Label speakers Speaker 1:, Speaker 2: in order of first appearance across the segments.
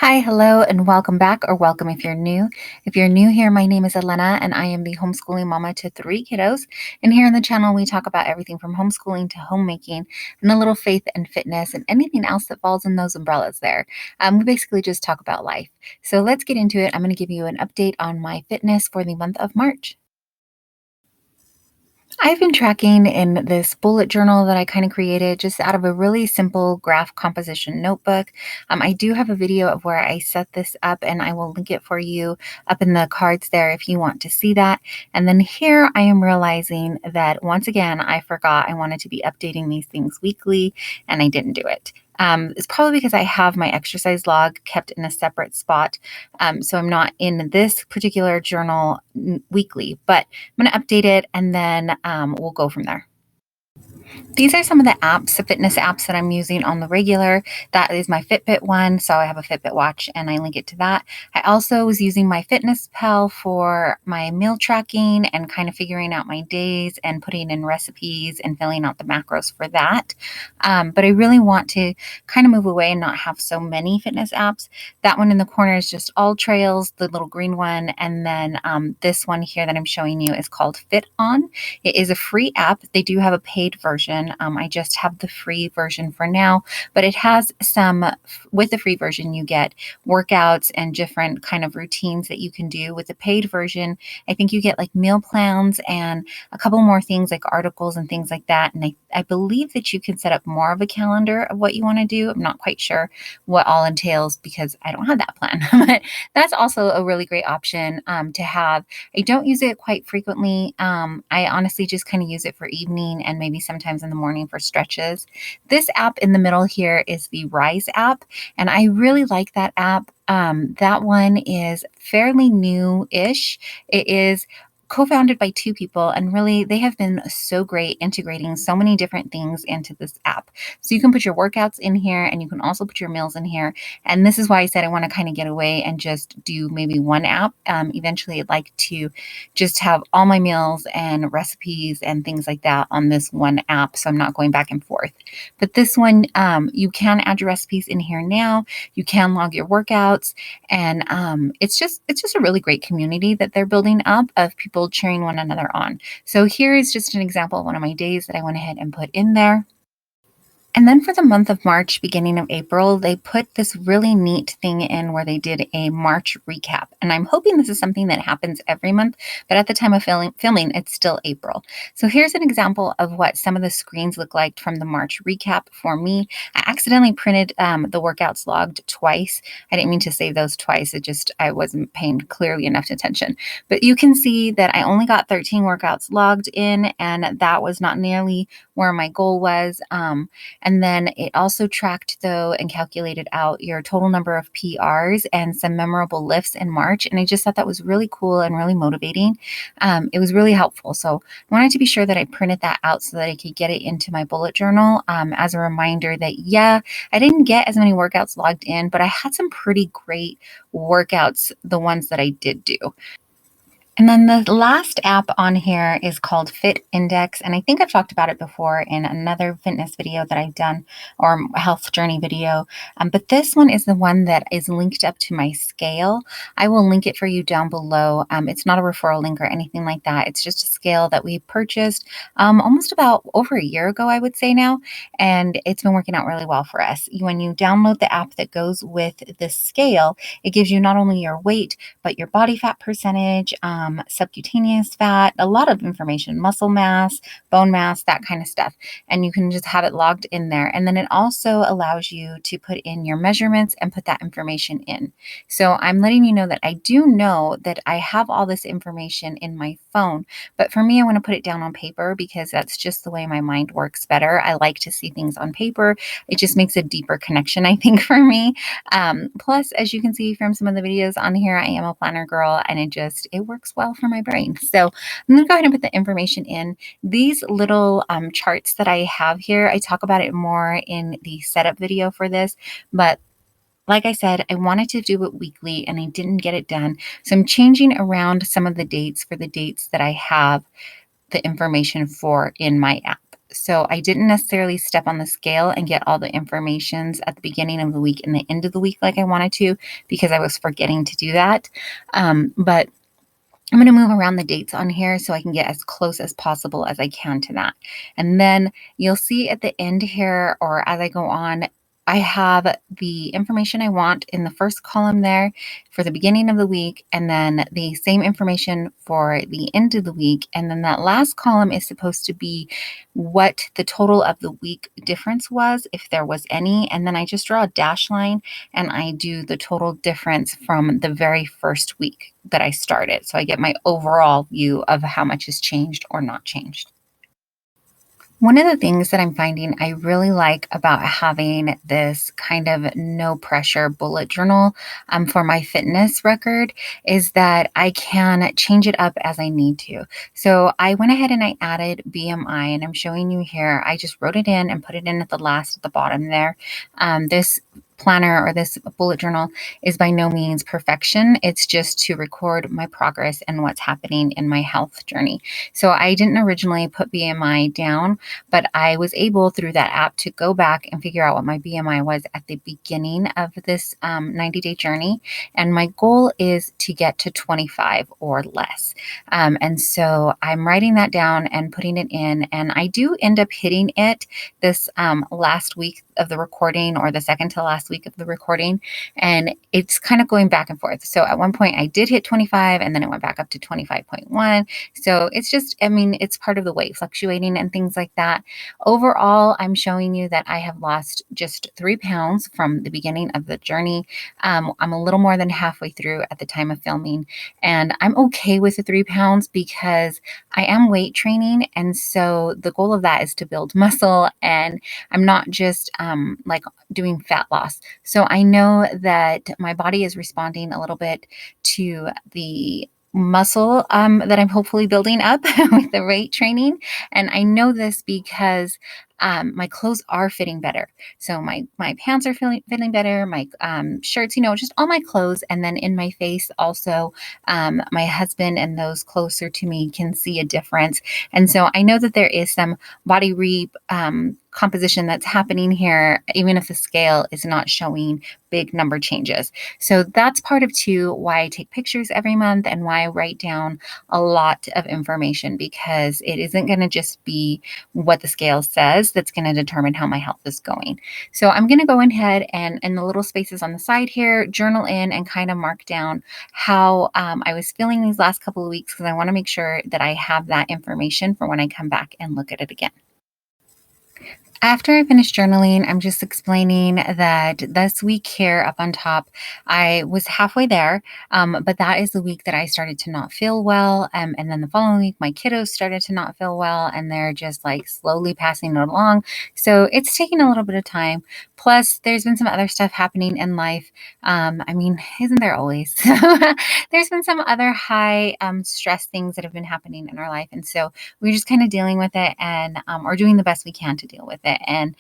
Speaker 1: Hi, hello, and welcome back, or welcome if you're new. If you're new here, my name is Elena, and I am the homeschooling mama to 3 kiddos. And here on the channel, we talk about everything from homeschooling to homemaking, and a little faith and fitness, and anything else that falls in those umbrellas there. We basically just talk about life. So let's get into it. I'm going to give you an update on my fitness for the month of March. I've been tracking in this bullet journal that I kind of created just out of a really simple graph composition notebook. I do have a video of where I set this up, and I will link it for you up in the cards there if you want to see that. And then here I am realizing that once again, I forgot I wanted to be updating these things weekly, and I didn't do it. It's probably because I have my exercise log kept in a separate spot. So I'm not in this particular journal weekly, but I'm going to update it and then we'll go from there. These are some of the apps, the fitness apps that I'm using on the regular. That is my Fitbit one. So I have a Fitbit watch and I link it to that. I also was using my Fitness Pal for my meal tracking and kind of figuring out my days and putting in recipes and filling out the macros for that. But I really want to kind of move away and not have so many fitness apps. That one in the corner is just All Trails, the little green one. And then this one here that I'm showing you is called Fit On. It is a free app. They do have a paid version. I just have the free version for now, but it has with the free version, you get workouts and different kind of routines that you can do. With the paid version, I think you get like meal plans and a couple more things like articles and things like that. And I believe that you can set up more of a calendar of what you want to do. I'm not quite sure what all entails because I don't have that plan, but that's also a really great option to have. I don't use it quite frequently. I honestly just kind of use it for evening and maybe sometimes in the morning for stretches. This app in the middle here is the Rise app, and I really like that app. That one is fairly new-ish. It is co-founded by 2 people, and really they have been so great integrating so many different things into this app. So you can put your workouts in here and you can also put your meals in here. And this is why I said I want to kind of get away and just do maybe one app. Eventually I'd like to just have all my meals and recipes and things like that on this one app, so I'm not going back and forth. But this one, you can add your recipes in here now. You can log your workouts, and it's just a really great community that they're building up of people cheering one another on. So here is just an example of one of my days that I went ahead and put in there. And then for the month of March, beginning of April, they put this really neat thing in where they did a March recap. And I'm hoping this is something that happens every month, but at the time of filming, it's still April. So here's an example of what some of the screens look like from the March recap for me. I accidentally printed the workouts logged twice. I didn't mean to save those twice. I wasn't paying clearly enough attention. But you can see that I only got 13 workouts logged in, and that was not nearly where my goal was. And then it also tracked, though, and calculated out your total number of PRs and some memorable lifts in March. And I just thought that was really cool and really motivating. It was really helpful. So I wanted to be sure that I printed that out so that I could get it into my bullet journal as a reminder that, yeah, I didn't get as many workouts logged in, but I had some pretty great workouts, the ones that I did do. And then the last app on here is called Fit Index. And I think I've talked about it before in another fitness video that I've done, or health journey video. But this one is the one that is linked up to my scale. I will link it for you down below. It's not a referral link or anything like that. It's just a scale that we purchased almost about over a year ago, I would say now. And it's been working out really well for us. When you download the app that goes with this scale, it gives you not only your weight, but your body fat percentage, subcutaneous fat, a lot of information, muscle mass, bone mass, that kind of stuff. And you can just have it logged in there. And then it also allows you to put in your measurements and put that information in. So I'm letting you know that I do know that I have all this information in my phone, but for me, I want to put it down on paper because that's just the way my mind works better. I like to see things on paper. It just makes a deeper connection, I think, for me. Plus, as you can see from some of the videos on here, I am a planner girl, and it works well for my brain. So I'm going to go ahead and put the information in. These little charts that I have here, I talk about it more in the setup video for this, but like I said, I wanted to do it weekly and I didn't get it done. So I'm changing around some of the dates for the dates that I have the information for in my app. So I didn't necessarily step on the scale and get all the informations at the beginning of the week and the end of the week like I wanted to, because I was forgetting to do that. But I'm going to move around the dates on here so I can get as close as possible as I can to that. And then you'll see at the end here, or as I go on, I have the information I want in the first column there for the beginning of the week, and then the same information for the end of the week. And then that last column is supposed to be what the total of the week difference was, if there was any. And then I just draw a dash line and I do the total difference from the very first week that I started. So I get my overall view of how much has changed or not changed. One of the things that I'm finding I really like about having this kind of no pressure bullet journal for my fitness record is that I can change it up as I need to. So I went ahead and I added BMI, and I'm showing you here. I just wrote it in and put it in at the bottom there. This planner or this bullet journal is by no means perfection. It's just to record my progress and what's happening in my health journey. So I didn't originally put BMI down, but I was able through that app to go back and figure out what my BMI was at the beginning of this 90-day journey. And my goal is to get to 25 or less. And so I'm writing that down and putting it in. And I do end up hitting it this last week of the recording, or the second to last week of the recording. And it's kind of going back and forth. So at one point I did hit 25, and then it went back up to 25.1. So it's just, I mean, it's part of the weight fluctuating and things like that. Overall, I'm showing you that I have lost just 3 pounds from the beginning of the journey. I'm a little more than halfway through at the time of filming, and I'm okay with the 3 pounds because I am weight training. And so the goal of that is to build muscle, and I'm not just like doing fat loss. So I know that my body is responding a little bit to the muscle that I'm hopefully building up with the weight training. And I know this because my clothes are fitting better. So my pants are fitting better, my shirts, just all my clothes. And then in my face also, my husband and those closer to me can see a difference. And so I know that there is some body composition that's happening here, even if the scale is not showing big number changes. So that's part of too why I take pictures every month and why I write down a lot of information, because it isn't going to just be what the scale says that's going to determine how my health is going. So I'm going to go ahead and in the little spaces on the side here, journal in and kind of mark down how I was feeling these last couple of weeks, because I want to make sure that I have that information for when I come back and look at it again. After I finished journaling, I'm just explaining that this week here up on top, I was halfway there, but that is the week that I started to not feel well. And then the following week, my kiddos started to not feel well, and they're just like slowly passing it along. So it's taking a little bit of time. Plus, there's been some other stuff happening in life. I mean, isn't there always? There's been some other high stress things that have been happening in our life. And so we're just kind of dealing with it, and or doing the best we can to deal with it and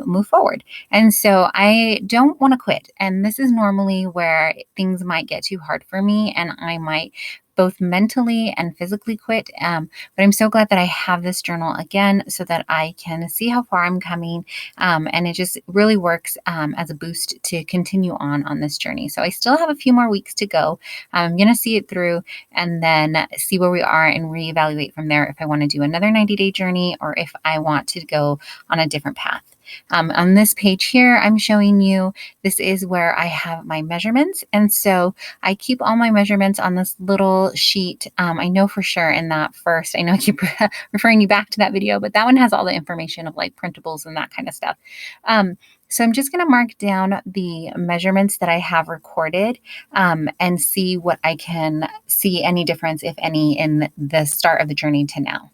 Speaker 1: move forward. And so I don't want to quit. And this is normally where things might get too hard for me, and I might both mentally and physically quit. But I'm so glad that I have this journal again so that I can see how far I'm coming. And it just really works as a boost to continue on this journey. So I still have a few more weeks to go. I'm going to see it through and then see where we are and reevaluate from there if I want to do another 90-day journey or if I want to go on a different path. On this page here, I'm showing you, this is where I have my measurements. And so I keep all my measurements on this little sheet. I know for sure in that first, I know I keep referring you back to that video, but that one has all the information of like printables and that kind of stuff. So I'm just going to mark down the measurements that I have recorded and see what I can see any difference, if any, in the start of the journey to now.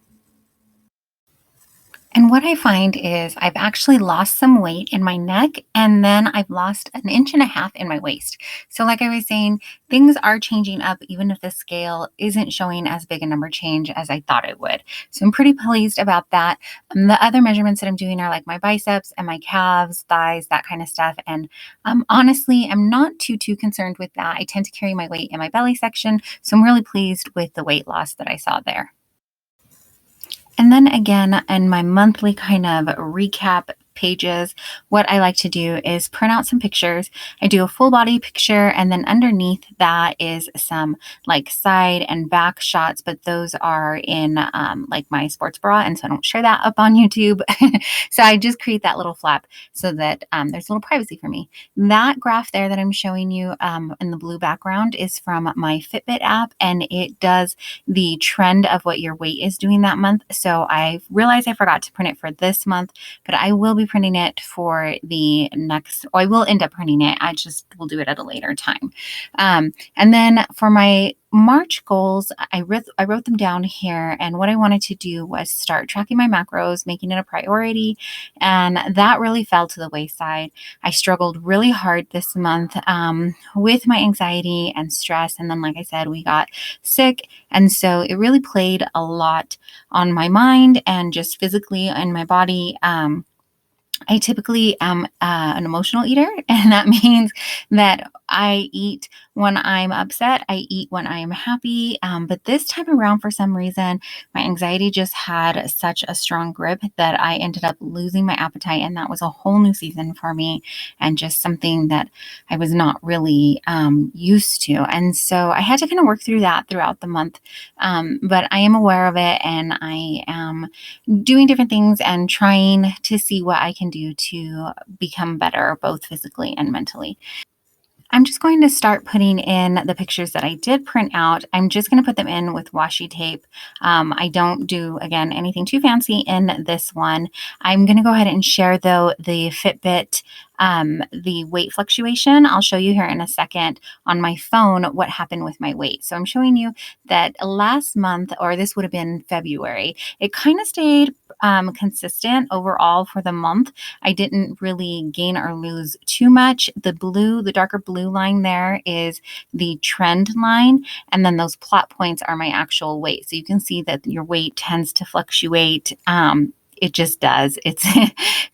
Speaker 1: And what I find is I've actually lost some weight in my neck, and then I've lost 1.5 inches in my waist. So like I was saying, things are changing up even if the scale isn't showing as big a number change as I thought it would. So I'm pretty pleased about that. The other measurements that I'm doing are like my biceps and my calves, thighs, that kind of stuff. And honestly, I'm not too concerned with that. I tend to carry my weight in my belly section. So I'm really pleased with the weight loss that I saw there. And then again, in my monthly kind of recap pages, what I like to do is print out some pictures. I do a full body picture, and then underneath that is some like side and back shots, but those are in like my sports bra, and so I don't share that up on YouTube. So I just create that little flap so that there's a little privacy for me. That graph there that I'm showing you in the blue background is from my Fitbit app, and it does the trend of what your weight is doing that month. So I realized I forgot to print it for this month, but I will be printing it for the next, I will end up printing it. I just will do it at a later time. And then for my March goals, I wrote them down here, and what I wanted to do was start tracking my macros, making it a priority, and that really fell to the wayside. I struggled really hard this month with my anxiety and stress, and then like I said, we got sick, and so it really played a lot on my mind and just physically in my body. I typically am an emotional eater, and that means that I eat when I'm upset, I eat when I am happy. But this time around, for some reason, my anxiety just had such a strong grip that I ended up losing my appetite, and that was a whole new season for me, and just something that I was not really used to. And so I had to kind of work through that throughout the month. But I am aware of it, and I am doing different things and trying to see what I can do to become better, both physically and mentally. I'm just going to start putting in the pictures that I did print out. I'm just going to put them in with washi tape. I don't do, again, anything too fancy in this one. I'm going to go ahead and share, though, the Fitbit, the weight fluctuation. I'll show you here in a second on my phone what happened with my weight. So I'm showing you that last month, or this would have been February, it kind of stayed consistent overall for the month. I didn't really gain or lose too much. The darker blue line there is the trend line, and then those plot points are my actual weight. So you can see that your weight tends to fluctuate. It just does. It's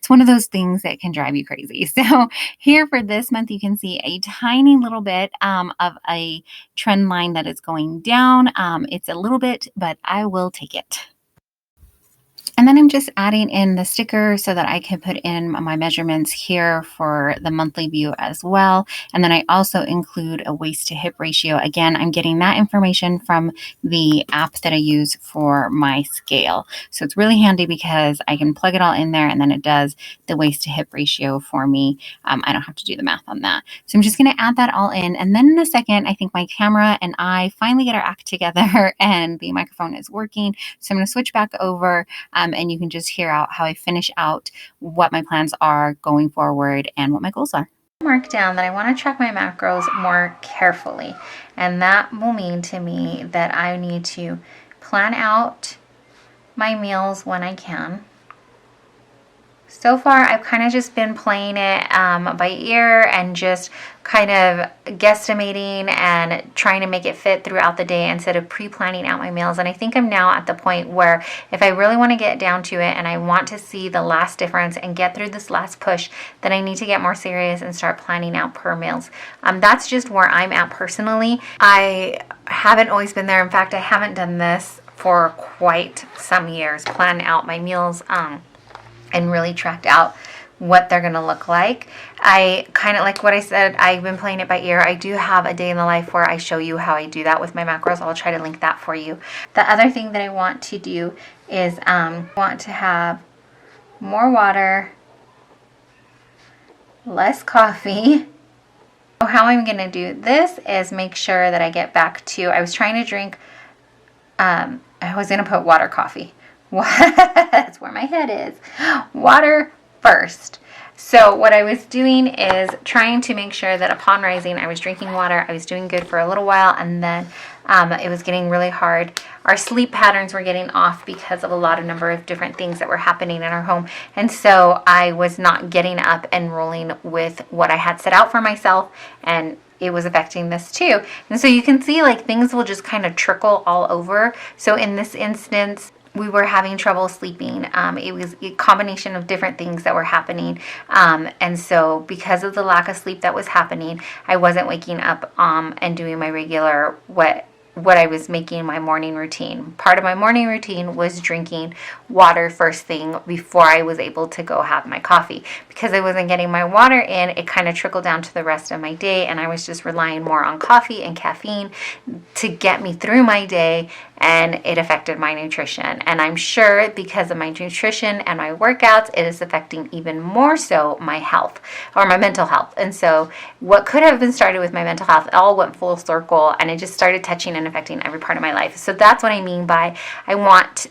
Speaker 1: one of those things that can drive you crazy. So here for this month, you can see a tiny little bit of a trend line that is going down. It's a little bit, but I will take it. And then I'm just adding in the sticker so that I can put in my measurements here for the monthly view as well. And then I also include a waist to hip ratio. Again, I'm getting that information from the app that I use for my scale. So it's really handy because I can plug it all in there, and then it does the waist to hip ratio for me. I don't have to do the math on that. So I'm just going to add that all in. And then in a second, I think my camera and I finally get our act together and the microphone is working. So I'm going to switch back over. And you can just hear out how I finish out what my plans are going forward and what my goals are. Mark down that I want to track my macros more carefully, and that will mean to me that I need to plan out my meals when I can. So far, I've kind of just been playing it by ear and just kind of guesstimating and trying to make it fit throughout the day instead of pre-planning out my meals. And I think I'm now at the point where if I really want to get down to it and I want to see the last difference and get through this last push, then I need to get more serious and start planning out per meals. That's just where I'm at personally. I haven't always been there. In fact, I haven't done this for quite some years, plan out my meals and really tracked out what they're going to look like. I kind of, like what I said, I've been playing it by ear. I do have a day in the life where I show you how I do that with my macros. I'll try to link that for you. The other thing that I want to do is want to have more water, less coffee. So how I'm going to do this is make sure that I get back to, I was trying to drink, I was going to put water coffee. That's where my head is. Water first. So what I was doing is trying to make sure that upon rising, I was drinking water. I was doing good for a little while, and then it was getting really hard. Our sleep patterns were getting off because of a lot of number of different things that were happening in our home. And so I was not getting up and rolling with what I had set out for myself, and it was affecting this too. And so you can see like things will just kind of trickle all over. So in this instance, we were having trouble sleeping. It was a combination of different things that were happening. And so because of the lack of sleep that was happening, I wasn't waking up and doing my regular, what what I was making my morning routine. Part of my morning routine was drinking water first thing before I was able to go have my coffee. Because I wasn't getting my water in, it kind of trickled down to the rest of my day, and I was just relying more on coffee and caffeine to get me through my day, and it affected my nutrition. And I'm sure because of my nutrition and my workouts, it is affecting even more so my health or my mental health. And so what could have been started with my mental health all went full circle, and it just started touching and affecting every part of my life. So that's what I mean by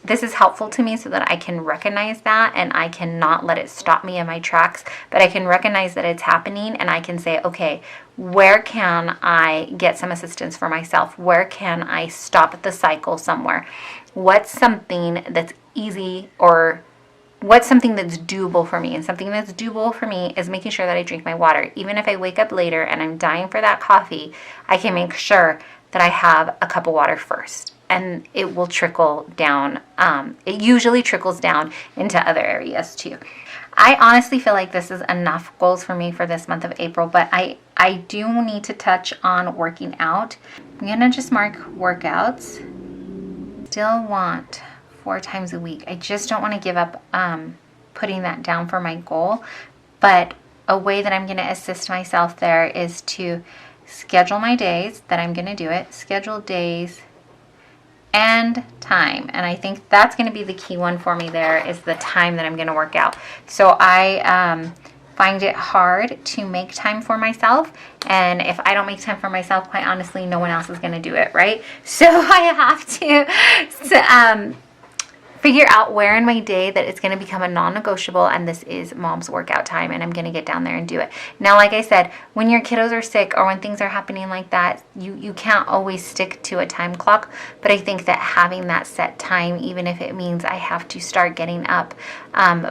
Speaker 1: this is helpful to me so that I can recognize that, and I cannot let it stop me in my tracks, but I can recognize that it's happening, and I can say, okay, where can I get some assistance for myself? Where can I stop the cycle somewhere? What's something that's easy, or what's something that's doable for me? And something that's doable for me is making sure that I drink my water. Even if I wake up later and I'm dying for that coffee, I can make sure that I have a cup of water first. And it will trickle down. It usually trickles down into other areas too. I honestly feel like this is enough goals for me for this month of April, but I do need to touch on working out. I'm going to just mark workouts. Still want 4 times a week. I just don't want to give up putting that down for my goal, but a way that I'm going to assist myself there is to schedule my days that I'm going to do it, schedule days and time. And I think that's going to be the key one for me there, is the time that I'm going to work out. So I find it hard to make time for myself. And if I don't make time for myself, quite honestly, no one else is going to do it, right? So I have to figure out where in my day that it's going to become a non-negotiable, and this is mom's workout time, and I'm going to get down there and do it. Now, like I said, when your kiddos are sick or when things are happening like that, you can't always stick to a time clock, but I think that having that set time, even if it means I have to start getting up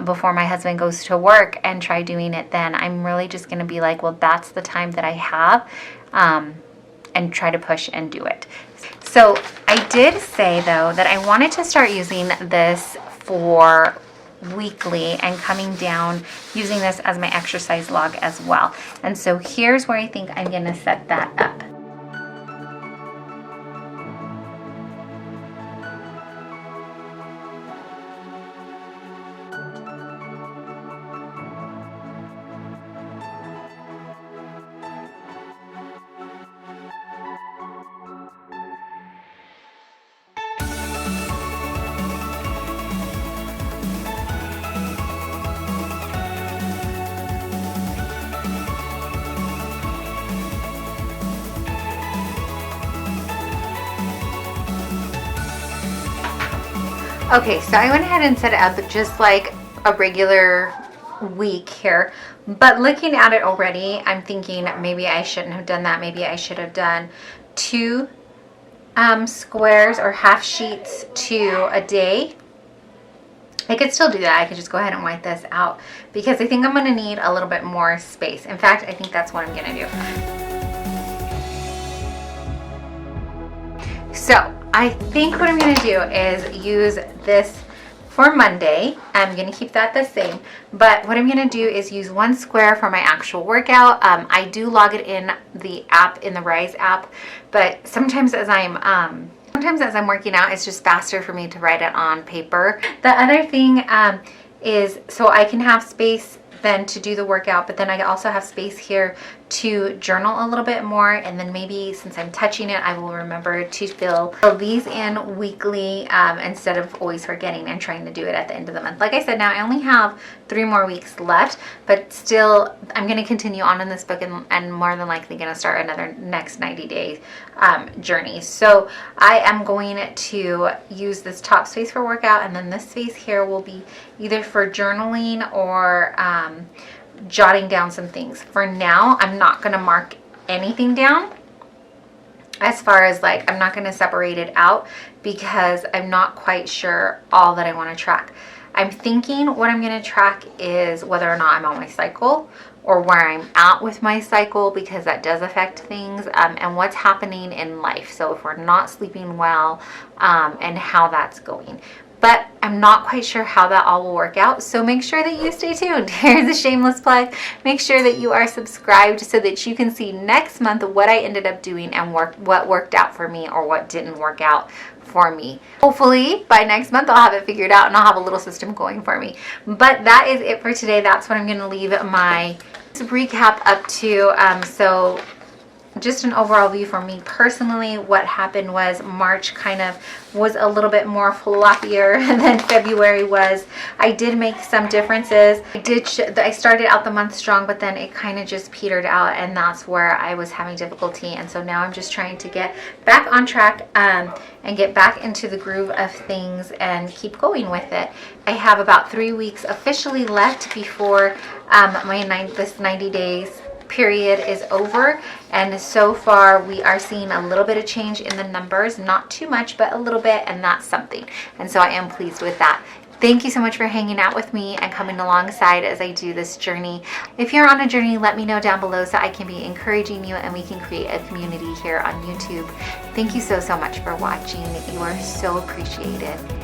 Speaker 1: before my husband goes to work and try doing it then, I'm really just going to be like, well, that's the time that I have, and try to push and do it. So I did say, though, that I wanted to start using this for weekly and coming down, using this as my exercise log as well. And so here's where I think I'm going to set that up. Okay, so I went ahead and set it up just like a regular week here, but looking at it already, I'm thinking maybe I shouldn't have done that. Maybe I should have done 2 squares or half sheets to a day. I could still do that. I could just go ahead and white this out because I think I'm going to need a little bit more space. In fact, I think that's what I'm going to do. So I think what I'm going to do is use this for Monday. I'm going to keep that the same, but what I'm going to do is use 1 square for my actual workout. I do log it in the app, in the Rise app, but sometimes as I'm working out, it's just faster for me to write it on paper. The other thing is so I can have space then to do the workout, but then I also have space here to journal a little bit more, and then maybe since I'm touching it, I will remember to fill these in weekly instead of always forgetting and trying to do it at the end of the month. Like I said, now I only have 3 more weeks left, but still I'm going to continue on in this book and more than likely going to start another next 90-day journey. So I am going to use this top space for workout, and then this space here will be either for journaling or jotting down some things. For now, I'm not going to mark anything down as far as like, I'm not going to separate it out because I'm not quite sure all that I want to track. I'm thinking what I'm going to track is whether or not I'm on my cycle or where I'm at with my cycle, because that does affect things, and what's happening in life. So if we're not sleeping well, and how that's going. but I'm not quite sure how that all will work out. So make sure that you stay tuned. Here's a shameless plug. Make sure that you are subscribed so that you can see next month what I ended up doing and what worked out for me or what didn't work out for me. Hopefully by next month I'll have it figured out and I'll have a little system going for me. But that is it for today. That's what I'm going to leave my recap up to. So just an overall view for me personally, what happened was March kind of was a little bit more floppier than February was. I did make some differences. I started out the month strong, but then it kind of just petered out, and that's where I was having difficulty. And so now I'm just trying to get back on track and get back into the groove of things and keep going with it. I have about 3 weeks officially left before this 90 days period is over, and so far we are seeing a little bit of change in the numbers, not too much but a little bit, and that's something, and so I am pleased with that. Thank you so much for hanging out with me and coming alongside as I do this journey. If you're on a journey, let me know down below so I can be encouraging you and we can create a community here on YouTube. Thank you so much for watching. You are so appreciated.